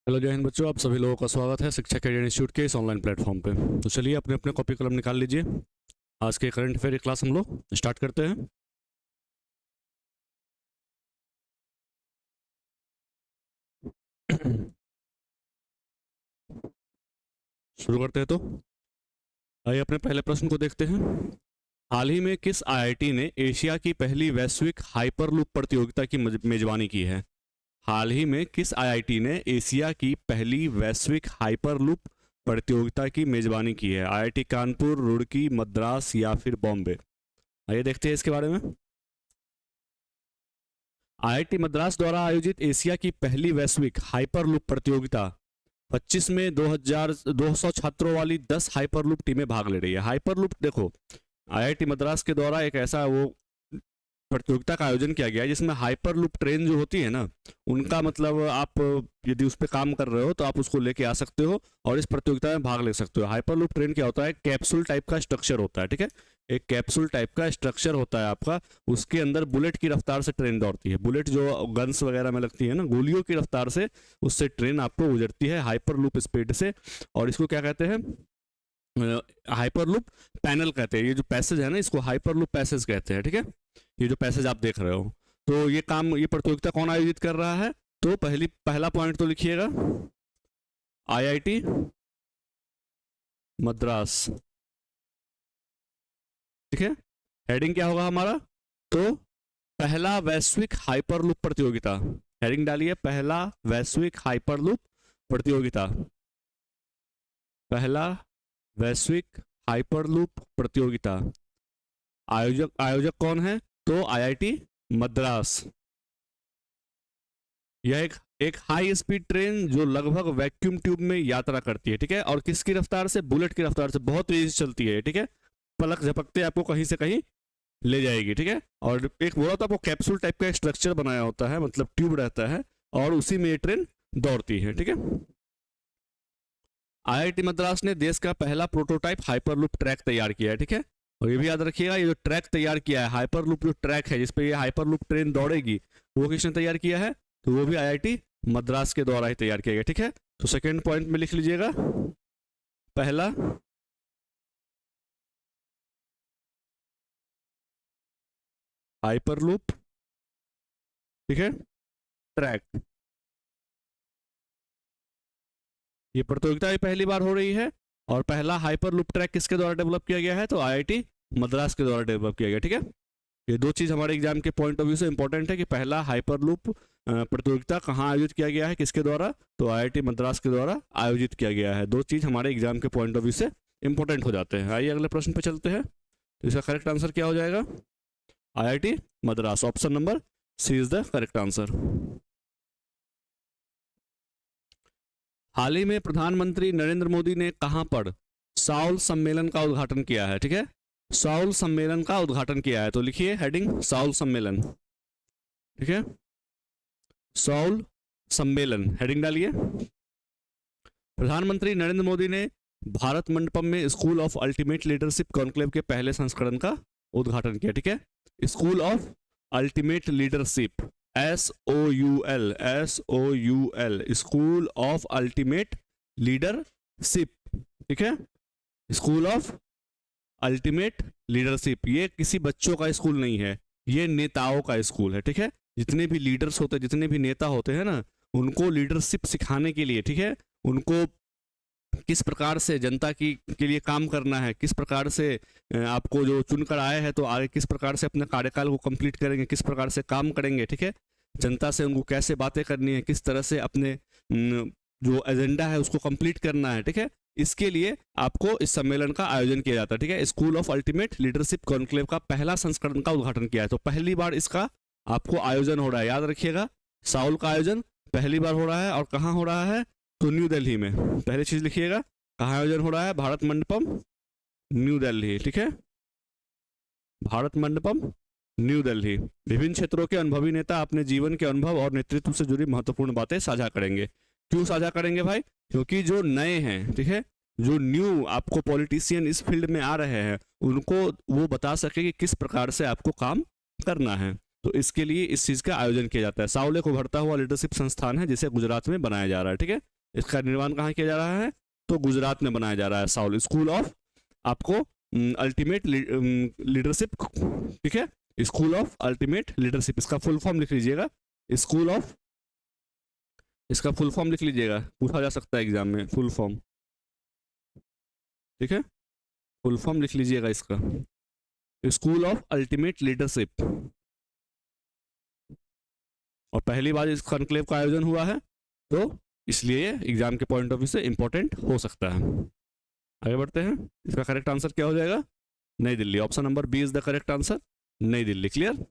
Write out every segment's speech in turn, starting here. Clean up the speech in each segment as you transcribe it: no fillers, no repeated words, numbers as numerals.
Hello जय हिंद बच्चों, आप सभी लोगों का स्वागत है शिक्षा कैरियर इंस्टीट्यूट के इस ऑनलाइन प्लेटफॉर्म पे। तो चलिए अपने अपने कॉपी कलम निकाल लीजिए। आज के करंट अफेयर की क्लास हम लोग स्टार्ट करते हैं। शुरू करते हैं तो आइए अपने पहले प्रश्न को देखते हैं। हाल ही में किस आईआईटी ने एशिया की पहली वैश्विक हाइपरलूप प्रतियोगिता की मेजबानी की है? हाल ही में किस आईआईटी ने एशिया की पहली वैश्विक हाइपरलूप प्रतियोगिता की मेजबानी की है? आईआईटी कानपुर, रुड़की, मद्रास या फिर बॉम्बे? आइए देखते हैं इसके बारे में। आईआईटी मद्रास द्वारा आयोजित एशिया की पहली वैश्विक हाइपरलूप प्रतियोगिता 25 में 200 छात्रों वाली 10 हाइपरलूप टीमें भाग ले रही है। हाइपरलूप देखो, आईआईटी मद्रास के द्वारा एक ऐसा वो प्रतियोगिता का आयोजन किया गया है जिसमें हाइपरलूप ट्रेन जो होती है ना, उनका मतलब आप यदि उस पर काम कर रहे हो तो आप उसको लेके आ सकते हो और इस प्रतियोगिता में भाग ले सकते हो। हाइपरलूप ट्रेन क्या होता है? कैप्सूल टाइप का स्ट्रक्चर होता है, ठीक है। एक कैप्सूल टाइप का स्ट्रक्चर होता है आपका, उसके अंदर बुलेट की रफ्तार से ट्रेन दौड़ती है। बुलेट जो गन्स वगैरह में लगती है ना, गोलियों की रफ्तार से उससे ट्रेन आपको गुजरती है हाइपरलूप स्पीड से। और इसको क्या कहते हैं? हाइपरलूप पैनल कहते हैं। ये जो पैसेज है ना, इसको हाइपरलूप पैसेज कहते हैं, ठीक है। ये जो पैसेज आप देख रहे हो, तो ये प्रतियोगिता कौन आयोजित कर रहा है? तो पहला पॉइंट तो लिखिएगा, आईआईटी मद्रास, ठीक है। हेडिंग क्या होगा हमारा? तो पहला वैश्विक हाइपरलूप प्रतियोगिता। हेडिंग डालिए, पहला वैश्विक हाइपरलूप प्रतियोगिता। पहला वैश्विक हाइपरलूप प्रतियोगिता। आयोजक कौन है? तो आईआईटी मद्रास। यह एक हाई स्पीड ट्रेन जो लगभग वैक्यूम ट्यूब में यात्रा करती है, ठीक है। और किसकी रफ्तार से? बुलेट की रफ्तार से, बहुत तेज चलती है, ठीक है। पलक झपकते आपको कहीं से कहीं ले जाएगी, ठीक है। और एक बोला तो आपको कैप्सूल टाइप का स्ट्रक्चर बनाया होता है, मतलब ट्यूब रहता है और उसी में ये ट्रेन दौड़ती है, ठीक है। आईआईटी मद्रास ने देश का पहला प्रोटोटाइप हाइपरलूप ट्रैक तैयार किया है, ठीक है। और ये भी याद रखिएगा, ये जो ट्रैक तैयार किया है, हाइपरलूप जो ट्रैक है जिसपे ये हाइपरलूप ट्रेन दौड़ेगी, वो किसने तैयार किया है? तो वो भी आईआईटी मद्रास के द्वारा ही तैयार किया गया, ठीक है। तो सेकेंड पॉइंट में लिख लीजिएगा, पहला हाइपरलूप, ठीक है, ट्रैक। ये प्रतियोगिता भी पहली बार हो रही है और पहला हाइपरलूप ट्रैक किसके द्वारा डेवलप किया गया है? तो आईआईटी मद्रास के द्वारा डेवलप किया गया, ठीक है। ये दो चीज हमारे एग्जाम के पॉइंट ऑफ व्यू से इंपॉर्टेंट है कि पहला हाइपरलूप प्रतियोगिता कहाँ आयोजित किया गया है, किसके द्वारा? तो आईआईटी मद्रास के द्वारा आयोजित किया गया है। दो चीज हमारे एग्जाम के पॉइंट ऑफ व्यू से इंपॉर्टेंट हो जाते हैं। आइए अगले प्रश्न पे चलते हैं। तो इसका करेक्ट आंसर क्या हो जाएगा? IIT Madras. Option number C is the correct answer. हाल ही में प्रधानमंत्री नरेंद्र मोदी ने कहां पर साउल सम्मेलन का उद्घाटन किया है? ठीक है, साउल सम्मेलन का उद्घाटन किया है। तो लिखिए हेडिंग, साउल सम्मेलन, ठीक है, साउल सम्मेलन, हेडिंग डालिए। प्रधानमंत्री नरेंद्र मोदी ने भारत मंडपम में school of ultimate leadership conclave के पहले संस्करण का उद्घाटन किया, ठीक है। School of ultimate leadership, SOUL, school of ultimate leadership, ठीक है, स्कूल ऑफ अल्टीमेट लीडरशिप। ये किसी बच्चों का स्कूल नहीं है, ये नेताओं का स्कूल है, ठीक है। जितने भी लीडर्स होते हैं, जितने भी नेता होते हैं ना, उनको लीडरशिप सिखाने के लिए, ठीक है, उनको किस प्रकार से जनता की के लिए काम करना है, किस प्रकार से आपको जो चुनकर आए हैं तो आगे किस प्रकार से अपने कार्यकाल को कंप्लीट करेंगे, किस प्रकार से काम करेंगे, ठीक है। जनता से उनको कैसे बातें करनी है, किस तरह से अपने जो एजेंडा है उसको कंप्लीट करना है, ठीक है। इसके लिए आपको इस सम्मेलन का आयोजन किया जाता है, ठीक है। School of ultimate leadership conclave का पहला संस्करण का उद्घाटन किया है, तो पहली बार इसका आपको आयोजन हो रहा है। याद रखिएगा, साउल का आयोजन पहली बार हो रहा है और कहाँ हो रहा है? तो न्यू दिल्ली में। पहली चीज लिखिएगा, कहाँ आयोजन हो रहा है? भारत मंडपम, न्यू दिल्ली, ठीक है, भारत मंडपम, न्यू दिल्ली। विभिन्न क्षेत्रों के अनुभवी नेता अपने जीवन के अनुभव और नेतृत्व से जुड़ी महत्वपूर्ण बातें साझा करेंगे। क्यों साझा करेंगे भाई? क्योंकि जो नए हैं, ठीक है, जो न्यू आपको पॉलिटिशियन इस फील्ड में आ रहे हैं, उनको वो बता सके कि किस प्रकार से आपको काम करना है। तो इसके लिए इस चीज का आयोजन किया जाता है। साउल एक उभरता हुआ लीडरशिप संस्थान है जिसे गुजरात में बनाया जा रहा है, ठीक है। इसका निर्माण कहाँ किया जा रहा है? तो गुजरात में बनाया जा रहा है, साउल स्कूल ऑफ आपको अल्टीमेट लीडरशिप, ठीक है, स्कूल ऑफ अल्टीमेट लीडरशिप, इसका फुल फॉर्म लिख लीजिएगा, स्कूल ऑफ, इसका फुल फॉर्म लिख लीजिएगा, पूछा जा सकता है एग्जाम में, फुल फॉर्म, ठीक है, फुल फॉर्म लिख लीजिएगा इसका, स्कूल ऑफ अल्टीमेट लीडरशिप। और पहली बार इस कॉन्क्लेव का आयोजन हुआ है, तो इसलिए एग्जाम के पॉइंट ऑफ व्यू से इंपॉर्टेंट हो सकता है। आगे बढ़ते हैं, इसका करेक्ट आंसर क्या हो जाएगा? New Delhi, option number B is the correct answer, New Delhi. Clear?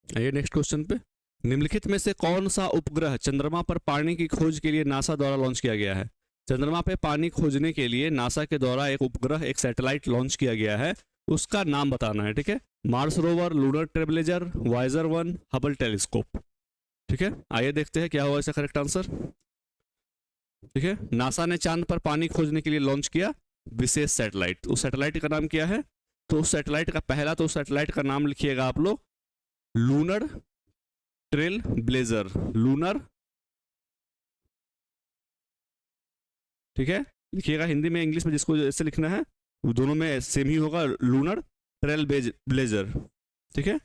आइए नेक्स्ट क्वेश्चन पे। निम्नलिखित में से कौन सा उपग्रह चंद्रमा पर पानी की खोज के लिए नासा द्वारा लॉन्च किया गया है? चंद्रमा पे पानी खोजने के लिए नासा के द्वारा एक उपग्रह, एक सैटेलाइट लॉन्च किया गया है, उसका नाम बताना है, ठीक है। Mars rover, lunar trailblazer, Wiser 1, Hubble telescope, ठीक है। आइए देखते हैं क्या हुआ इसका करेक्ट आंसर, ठीक है। नासा ने चांद पर पानी खोजने के लिए लॉन्च किया विशेष सैटेलाइट, उस सैटेलाइट का नाम क्या है? तो उस सैटेलाइट का पहला, तो उस सैटेलाइट का नाम लिखिएगा आप लोग लूनर ट्रेल ब्लेजर, लूनर, ठीक है, लिखिएगा हिंदी में, इंग्लिश में जिसको जैसे लिखना है, दोनों में सेम ही होगा, लूनर ट्रेल ब्लेजर, ठीक है।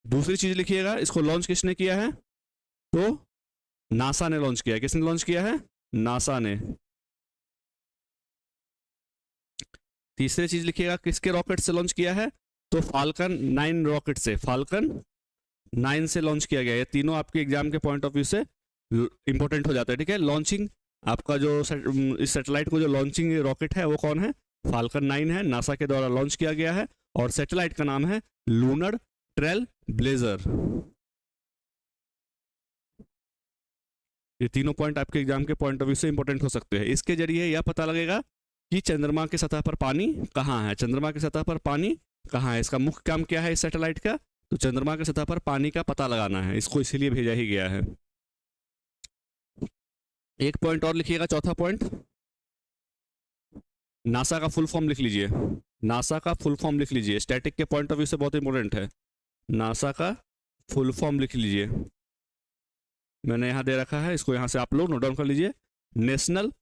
दूसरी चीज लिखिएगा, इसको लॉन्च किसने किया है? तो नासा ने लॉन्च किया है। किसने लॉन्च किया है? नासा ने। तीसरी चीज लिखिएगा, किसके रॉकेट से लॉन्च किया है? तो फाल्कन 9 रॉकेट से, फाल्कन 9 से लॉन्च किया गया। ये तीनों आपके एग्जाम के पॉइंट ऑफ व्यू से इंपॉर्टेंट हो जाता है, ठीक है। लॉन्चिंग आपका जो इस सैटेलाइट को जो लॉन्चिंग रॉकेट है वो कौन है? फाल्कन 9 है, नासा के द्वारा लॉन्च किया गया है, और सैटेलाइट का नाम है लूनर ट्रेल ब्लेजर। ये तीनों पॉइंट आपके एग्जाम के पॉइंट ऑफ व्यू से इंपॉर्टेंट हो सकते हैं। इसके जरिए यह पता लगेगा कि चंद्रमा की सतह पर पानी कहाँ है, चंद्रमा की सतह पर पानी कहाँ है। इसका मुख्य काम क्या है इस सैटेलाइट का? तो चंद्रमा की सतह पर पानी का पता लगाना है, इसको इसीलिए भेजा ही गया है। एक पॉइंट और लिखिएगा, चौथा पॉइंट, नासा का फुल फॉर्म लिख लीजिए, नासा का फुल फॉर्म लिख लीजिए, स्टैटिक के पॉइंट ऑफ व्यू से बहुत इंपॉर्टेंट है। नासा का फुल फॉर्म लिख लीजिए, मैंने यहां दे रखा है, इसको यहां से आप लोग नोट डाउन कर लीजिए। National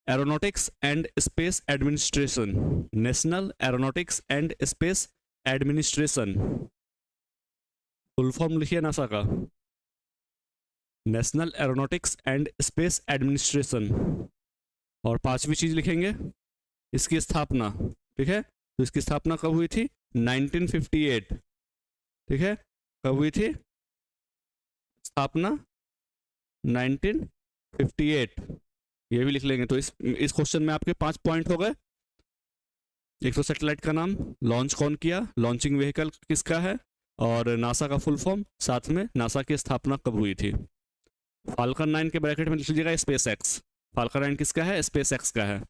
aeronautics and space administration, national aeronautics and space administration, full form लिखिए नासा का, national aeronautics and space administration. और पांचवी चीज लिखेंगे, इसकी स्थापना, ठीक है। तो इसकी स्थापना कब हुई थी? 1958, ठीक है। कब हुई थी स्थापना? 1958, ये भी लिख लेंगे। तो इस क्वेश्चन में आपके 5 पॉइंट हो गए। एक तो सैटेलाइट का नाम, लॉन्च कौन किया, लॉन्चिंग व्हीकल किसका है, और नासा का फुल फॉर्म, साथ में नासा की स्थापना कब हुई थी। फाल्कन 9 के ब्रैकेट में लिख लीजिएगा स्पेस एक्स, फाल्कन 9 किसका है? स्पेस एक्स का है।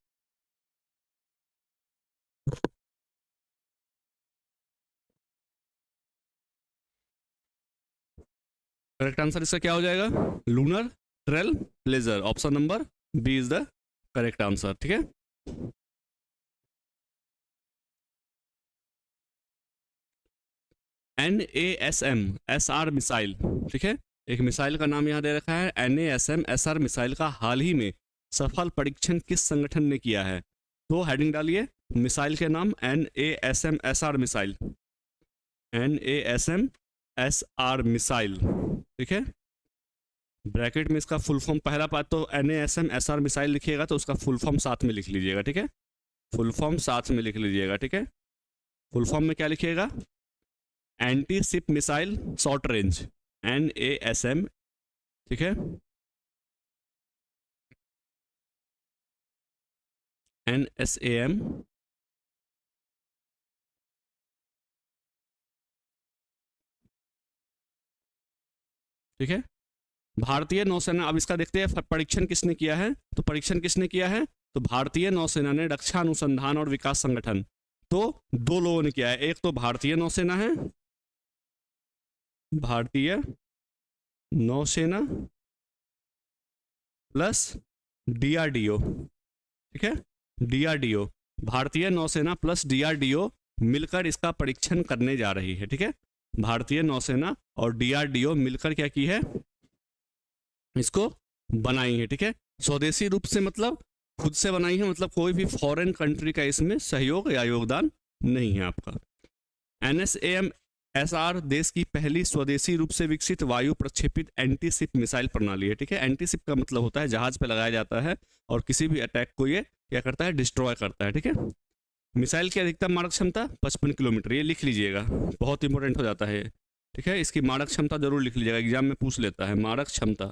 करेक्ट आंसर इसका क्या हो जाएगा? Lunar Trailblazer, option number B is the correct answer, ठीक है। NASM SR मिसाइल, ठीक है, एक मिसाइल का नाम यहां दे रखा है। NASM SR मिसाइल का हाल ही में सफल परीक्षण किस संगठन ने किया है? तो हेडिंग डालिए, मिसाइल के नाम NASM SR missile, NASM SR missile, ठीक है। ब्रैकेट में इसका फुल फॉर्म, पहला पार्ट तो NASM SR मिसाइल लिखिएगा, तो उसका फुल फॉर्म साथ में लिख लीजिएगा, ठीक है। फुल फॉर्म साथ में लिख लीजिएगा, ठीक है। फुल फॉर्म में क्या लिखिएगा? Anti ship missile short range, NASM, ठीक है, NSAM, ठीक है। भारतीय नौसेना, अब इसका देखते हैं परीक्षण किसने किया है। तो परीक्षण किसने किया है? तो भारतीय नौसेना ने, रक्षा अनुसंधान और विकास संगठन, तो 2 लोगों ने किया है। एक तो भारतीय नौसेना है, भारतीय नौसेना प्लस DRDO, ठीक है, DRDO, भारतीय नौसेना प्लस DRDO मिलकर इसका परीक्षण करने जा रही है। ठीक है, भारतीय नौसेना और DRDO मिलकर क्या की है, इसको बनाई है। ठीक है, स्वदेशी रूप से मतलब खुद से बनाई है, मतलब कोई भी फॉरेन कंट्री का इसमें सहयोग या योगदान नहीं है आपका। NSAM-SR देश की पहली स्वदेशी रूप से विकसित वायु प्रक्षेपित एंटी शिप मिसाइल प्रणाली है। ठीक है, एंटी शिप का मतलब होता है जहाज पे लगाया जाता है और किसी भी अटैक को ये क्या करता है, डिस्ट्रॉय करता है। ठीक है, मिसाइल की अधिकतम मारक क्षमता 55 किलोमीटर, ये लिख लीजिएगा, बहुत इंपॉर्टेंट हो जाता है। ठीक है, इसकी मारक क्षमता जरूर लिख लीजिएगा, एग्जाम में पूछ लेता है। मारक क्षमता,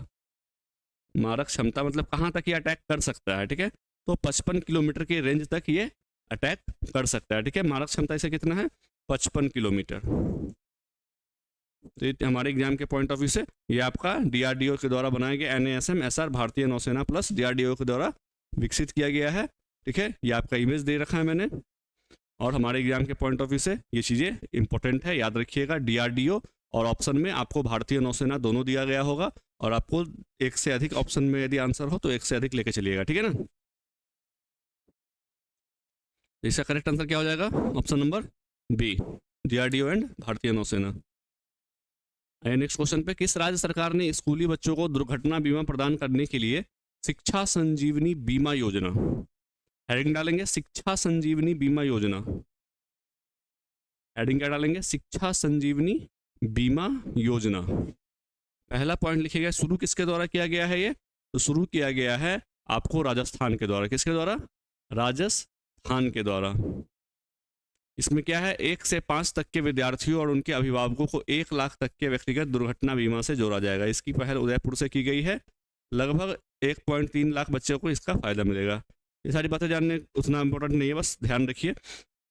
मारक क्षमता मतलब कहाँ तक ये अटैक कर सकता है। ठीक है, तो 55 किलोमीटर के रेंज तक ये अटैक कर सकता है। ठीक है, मारक क्षमता इसे कितना है, 55 किलोमीटर। तो हमारे एग्जाम के पॉइंट ऑफ व्यू से ये आपका DRDO के द्वारा बनाया गया, NASM-SR भारतीय नौसेना प्लस DRDO के द्वारा विकसित किया गया है। ठीक है, ये आपका इमेज दे रखा है मैंने, और हमारे एग्जाम के पॉइंट ऑफ व्यू से ये चीज़ें इंपॉर्टेंट है, याद रखिएगा। DRDO और ऑप्शन में आपको भारतीय नौसेना दोनों दिया गया होगा, और आपको एक से अधिक ऑप्शन में यदि आंसर हो तो एक से अधिक लेके चलिएगा। ठीक है ना, इसका करेक्ट आंसर क्या हो जाएगा, option number B, DRDO and भारतीय नौसेना। नेक्स्ट क्वेश्चन पे, किस राज्य सरकार ने स्कूली बच्चों को दुर्घटना बीमा प्रदान करने के लिए शिक्षा संजीवनी बीमा योजना, हेडिंग डालेंगे शिक्षा संजीवनी बीमा योजना, हेडिंग क्या डालेंगे, शिक्षा संजीवनी बीमा योजना। पहला पॉइंट लिखिएगा, शुरू किसके द्वारा किया गया है ये, तो शुरू किया गया है आपको राजस्थान के द्वारा। किसके द्वारा, राजस्थान के द्वारा। इसमें क्या है, 1 से 5 तक के विद्यार्थियों और उनके अभिभावकों को 1 लाख तक के व्यक्तिगत दुर्घटना बीमा से जोड़ा जाएगा। इसकी पहल उदयपुर से की गई है, लगभग 1.3 लाख बच्चों को इसका फायदा मिलेगा। ये सारी बातें जानने उतना इंपॉर्टेंट नहीं है, बस ध्यान रखिए।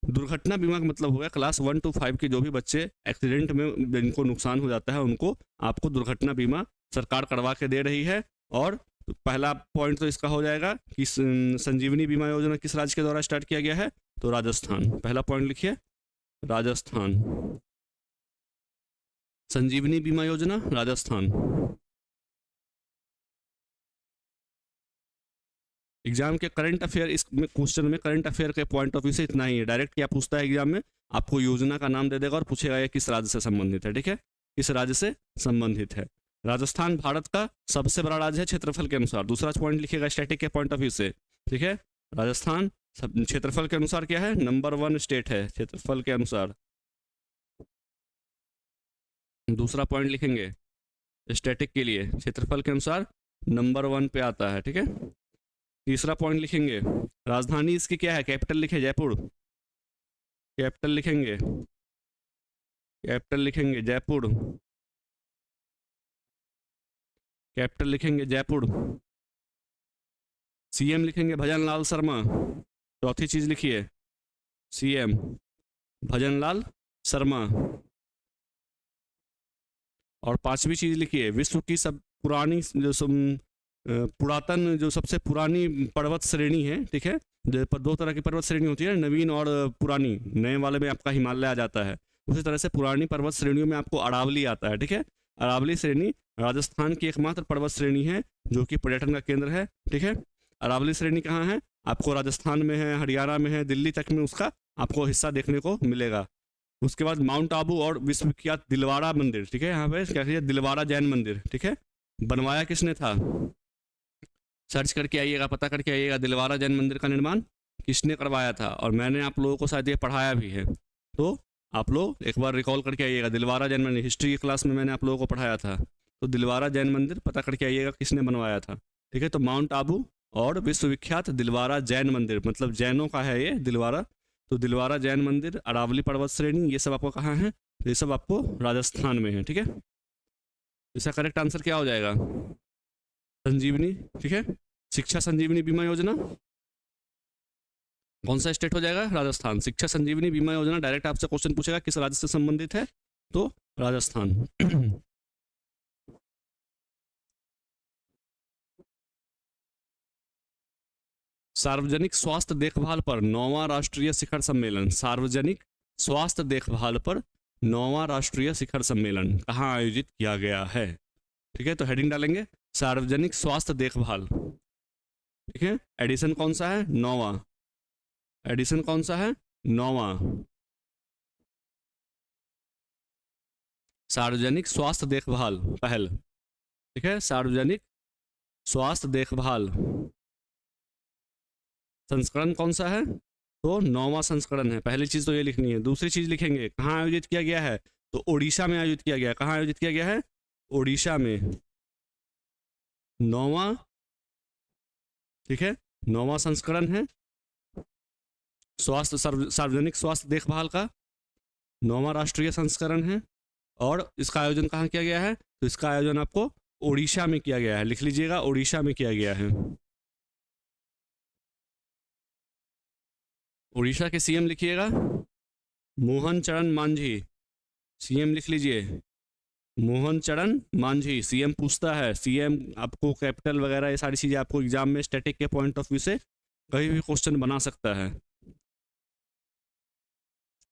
दुर्घटना बीमा का मतलब हो गया क्लास 1 to 5 के जो भी बच्चे एक्सीडेंट में जिनको नुकसान हो जाता है उनको आपको दुर्घटना बीमा सरकार करवा के दे रही है। और पहला पॉइंट तो इसका हो जाएगा कि संजीवनी बीमा योजना किस राज्य के द्वारा स्टार्ट किया गया है, तो राजस्थान। पहला पॉइंट लिखिए, राजस्थान, संजीवनी बीमा योजना राजस्थान। एग्जाम के करंट अफेयर, इस क्वेश्चन में करंट अफेयर के पॉइंट ऑफ व्यू से इतना ही है। डायरेक्ट क्या पूछता है एग्जाम में, आपको योजना का नाम दे देगा और पूछेगा ये किस राज्य से संबंधित है। ठीक है, किस राज्य से संबंधित है। राजस्थान भारत का सबसे बड़ा राज्य है क्षेत्रफल के अनुसार। दूसरा पॉइंट लिखिएगा स्टैटिक के पॉइंट ऑफ व्यू से। ठीक है, राजस्थान क्षेत्रफल के अनुसार क्या है, नंबर 1 स्टेट है क्षेत्रफल के अनुसार। दूसरा पॉइंट लिखेंगे स्टैटिक के लिए, क्षेत्रफल के अनुसार नंबर 1 पे आता है। ठीक है, तीसरा पॉइंट लिखेंगे राजधानी इसकी क्या है, कैपिटल लिखे जयपुर, कैपिटल लिखेंगे, कैपिटल लिखेंगे जयपुर, कैपिटल लिखेंगे जयपुर। CM लिखेंगे भजनलाल शर्मा। चौथी चीज लिखिए CM भजनलाल शर्मा। और पांचवी चीज लिखिए विश्व की सब पुरानी पुरातन जो सबसे पुरानी पर्वत श्रेणी है। ठीक है, दो तरह की पर्वत श्रेणी होती है, नवीन और पुरानी। नए वाले में आपका हिमालय आ जाता है, उसी तरह से पुरानी पर्वत श्रेणियों में आपको अरावली आता है। ठीक है, अरावली श्रेणी राजस्थान की एकमात्र पर्वत श्रेणी है जो कि पर्यटन का केंद्र है। ठीक है, अरावली श्रेणी कहाँ है, आपको राजस्थान में है, हरियाणा में है, दिल्ली तक में उसका आपको हिस्सा देखने को मिलेगा। उसके बाद माउंट आबू और विश्वविख्यात दिलवाड़ा मंदिर। ठीक है, यहाँ पे क्या कहते हैं, दिलवाड़ा जैन मंदिर। ठीक है, बनवाया किसने था, सर्च करके आइएगा, पता करके आइएगा दिलवाड़ा जैन मंदिर का निर्माण किसने करवाया था। और मैंने आप लोगों को शायद ये पढ़ाया भी है, तो आप लोग एक बार रिकॉल करके आइएगा। दिलवाड़ा जैन मंदिर हिस्ट्री की क्लास में मैंने आप लोगों को पढ़ाया था, तो दिलवाड़ा जैन मंदिर पता करके आइएगा किसने बनवाया था। ठीक है, तो माउंट आबू और विश्वविख्यात दिलवाड़ा जैन मंदिर, मतलब जैनों का है ये दिलवाड़ा, तो दिलवाड़ा जैन मंदिर, अरावली पर्वत श्रेणी, ये सब आपको कहाँ है, ये सब आपको राजस्थान में है। ठीक है, इसका करेक्ट आंसर क्या हो जाएगा, संजीवनी। ठीक है, शिक्षा संजीवनी बीमा योजना कौन सा स्टेट हो जाएगा, राजस्थान। शिक्षा संजीवनी बीमा योजना डायरेक्ट आपसे क्वेश्चन पूछेगा किस राज्य से संबंधित है, तो राजस्थान। सार्वजनिक स्वास्थ्य देखभाल पर 9वां राष्ट्रीय शिखर सम्मेलन, सार्वजनिक स्वास्थ्य देखभाल पर 9वां राष्ट्रीय शिखर सम्मेलन कहाँ आयोजित किया गया है। ठीक है, तो हेडिंग डालेंगे सार्वजनिक स्वास्थ्य देखभाल। ठीक है, एडिशन कौन सा है, 9वां, एडिशन कौन सा है, 9वां। सार्वजनिक स्वास्थ्य देखभाल पहल, ठीक है, सार्वजनिक स्वास्थ्य देखभाल संस्करण कौन सा है? तो 9वां संस्करण है। पहली चीज तो ये लिखनी है। दूसरी चीज लिखेंगे कहाँ आयोजित किया गया है, तो ओडिशा में आयोजित किया गया है। कहाँ आयोजित किया गया है? ओडिशा में। 9वां, ठीक है, 9वां संस्करण है स्वास्थ्य सार्वजनिक स्वास्थ्य देखभाल का, 9वां राष्ट्रीय संस्करण है। और इसका आयोजन कहाँ किया गया है? तो इसका आयोजन आपको ओडिशा में किया गया है। लिख लीजिएगा, ओडिशा में किया गया है। उड़ीसा के सीएम लिखिएगा मोहन चरण मांझी, सीएम लिख लीजिए मोहन चरण मांझी। सीएम पूछता है, सीएम आपको कैपिटल वगैरह ये सारी चीजें आपको एग्जाम में स्टैटिक के पॉइंट ऑफ व्यू से कहीं भी क्वेश्चन बना सकता है।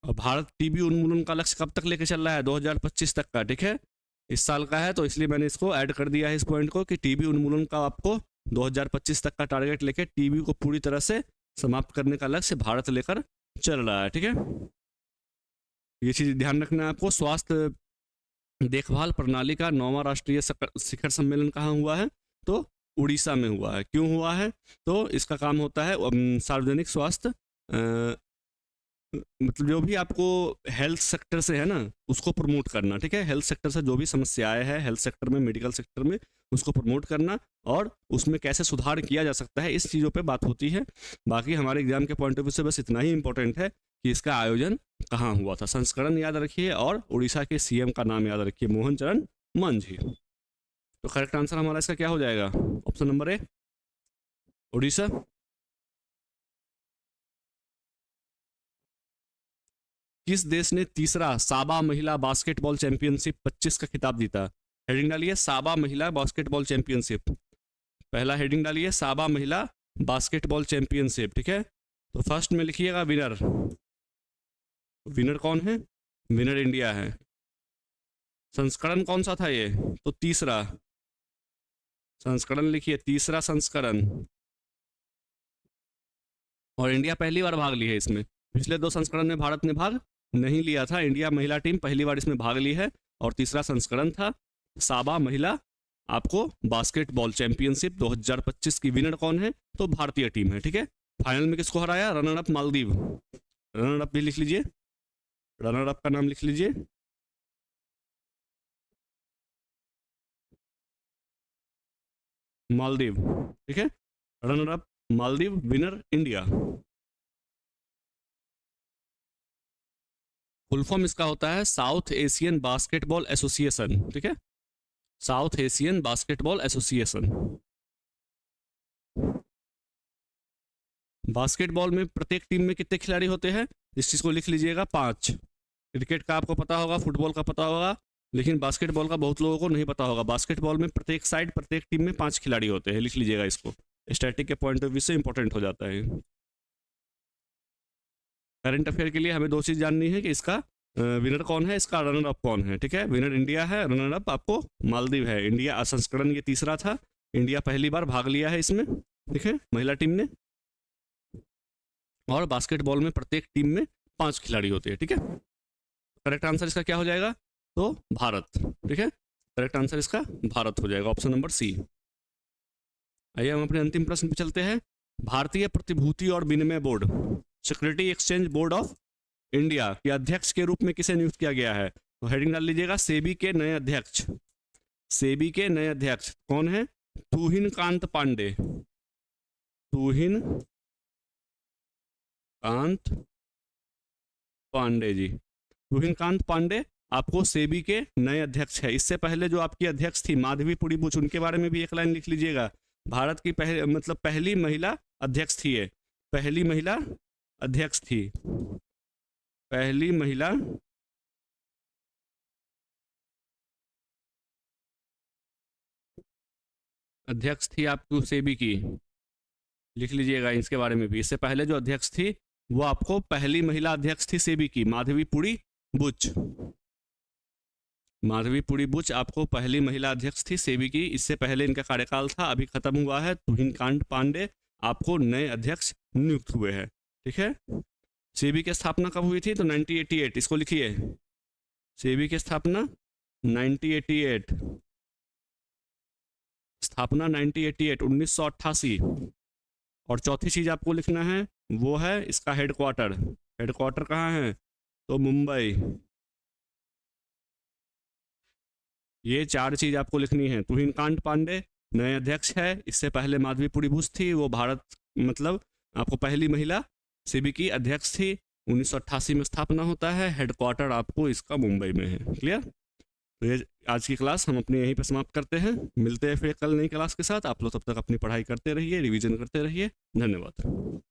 और भारत टीबी उन्मूलन का लक्ष्य कब तक लेके चल रहा है? 2025 तक का, ठीक है, इस साल का है, तो इसलिए मैंने इसको ऐड कर दिया है इस पॉइंट को कि टीबी उन्मूलन का आपको 2025 तक का टारगेट लेके टीबी को पूरी तरह से समाप्त करने का लक्ष्य भारत लेकर चल रहा है, ठीक है। ये चीज ध्यान रखना है आपको। स्वास्थ्य देखभाल प्रणाली का 9वां राष्ट्रीय शिखर सम्मेलन कहाँ हुआ है? तो उड़ीसा में हुआ है। क्यों हुआ है? तो इसका काम होता है सार्वजनिक स्वास्थ्य मतलब जो भी आपको हेल्थ सेक्टर से है ना उसको प्रमोट करना, ठीक है, हेल्थ सेक्टर से जो भी समस्याएं हैं हेल्थ सेक्टर में, मेडिकल सेक्टर में, उसको प्रमोट करना और उसमें कैसे सुधार किया जा सकता है, इस चीज़ों पे बात होती है। बाकी हमारे एग्जाम के पॉइंट ऑफ व्यू से बस इतना ही इंपॉर्टेंट है कि इसका आयोजन कहाँ हुआ था, संस्करण याद रखिए और उड़ीसा के सीएम का नाम याद रखिए, मोहन चरण मांझी। तो करेक्ट आंसर हमारा इसका क्या हो जाएगा? Option number A, Orissa. किस देश ने तीसरा साबा महिला बास्केटबॉल चैंपियनशिप 25 का खिताब जीता? हेडिंग डालिए साबा महिला बास्केटबॉल चैंपियनशिप। पहला हेडिंग डालिए साबा महिला बास्केटबॉल चैंपियनशिप, ठीक है। तो फर्स्ट में लिखिएगा विनर। विनर कौन है? विनर इंडिया है। संस्करण कौन सा था ये? तो तीसरा संस्करण लिखिए, तीसरा संस्करण। और इंडिया पहली बार भाग ली है इसमें। पिछले 2 संस्करण में भारत ने भाग नहीं लिया था। इंडिया महिला टीम पहली बार इसमें भाग ली है। और तीसरा संस्करण था साबा महिला आपको बास्केटबॉल चैंपियनशिप 2025 की। विनर कौन है? तो भारतीय टीम है, ठीक है। फाइनल में किसको हराया? Runner up Maldives. Runner up भी लिख लीजिए, रनर अप का नाम लिख लीजिए मालदीव, ठीक है। Runner up Maldives, winner India. Full form इसका होता है साउथ एशियन बास्केटबॉल एसोसिएशन, ठीक है, south Asian basketball association. Basketball में प्रत्येक टीम में कितने खिलाड़ी होते हैं? इस चीज को लिख लीजिएगा 5। क्रिकेट का आपको पता होगा, फुटबॉल का पता होगा, लेकिन बास्केटबॉल का बहुत लोगों को नहीं पता होगा। बास्केटबॉल में प्रत्येक साइड प्रत्येक टीम में 5 खिलाड़ी होते हैं। लिख लीजिएगा इसको, स्टैटिक के पॉइंट ऑफ व्यू से इंपॉर्टेंट हो जाता है। करंट अफेयर के लिए हमें 2 चीज जाननी है कि इसका विनर कौन है, इसका रनर अप कौन है, ठीक है। विनर इंडिया है, रनर अप आपको मालदीव है। इंडिया संस्करण ये तीसरा था, इंडिया पहली बार भाग लिया है इसमें, ठीक है, महिला टीम ने। और बास्केटबॉल में प्रत्येक टीम में 5 खिलाड़ी होते हैं, ठीक है। करेक्ट आंसर इसका क्या हो जाएगा? तो भारत, ठीक है, करेक्ट आंसर इसका भारत हो जाएगा, ऑप्शन नंबर सी। आइए हम अपने अंतिम प्रश्न पे चलते हैं। भारतीय प्रतिभूति और विनिमय board, security exchange board of India के अध्यक्ष के रूप में किसे नियुक्त किया गया है? तो हेडिंग डाल लीजिएगा सेबी के नए अध्यक्ष। सेबी के नए अध्यक्ष कौन है? तुहिन कांत पांडे। तुहिन कांत पांडे जी, तुहिन कांत पांडे आपको सेबी के नए अध्यक्ष है। इससे पहले जो आपकी अध्यक्ष थी माधवी पुरी बुच, उनके बारे में भी एक लाइन लिख लीजिएगा। भारत की पहली महिला अध्यक्ष थी ये, पहली महिला अध्यक्ष थी, पहली महिला अध्यक्ष थी आपको सेबी की। लिख लीजिएगा इसके बारे में भी। इससे पहले जो अध्यक्ष थी वो आपको पहली महिला अध्यक्ष थी सेबी की, माधवी पुरी बुच। माधवी पुरी बुच आपको पहली महिला अध्यक्ष थी सेबी की। इससे पहले इनका कार्यकाल था, अभी खत्म हुआ है। तुहिन कांत पांडे आपको नए अध्यक्ष नियुक्त हुए हैं, ठीक है। सेबी की स्थापना कब हुई थी? तो 1988, इसको लिखिए। सेबी की स्थापना 1988, स्थापना 1988, 1988। और चौथी चीज आपको लिखना है वो है इसका हेडक्वार्टर। हेडक्वार्टर कहाँ है? तो मुंबई। ये 4 चीज आपको लिखनी है। तुहिनकांत पांडे नए अध्यक्ष है, इससे पहले माधवीपुरी बुश थी, वो भारत मतलब आपको पहली महिला सीबी की अध्यक्ष थी। 1988 में स्थापना होता है, हेडक्वार्टर आपको इसका मुंबई में है। क्लियर? तो ये आज की क्लास हम अपनी यहीं पर समाप्त करते हैं। मिलते हैं फिर कल नई क्लास के साथ। आप लोग तब तक अपनी पढ़ाई करते रहिए, रिवीजन करते रहिए। धन्यवाद।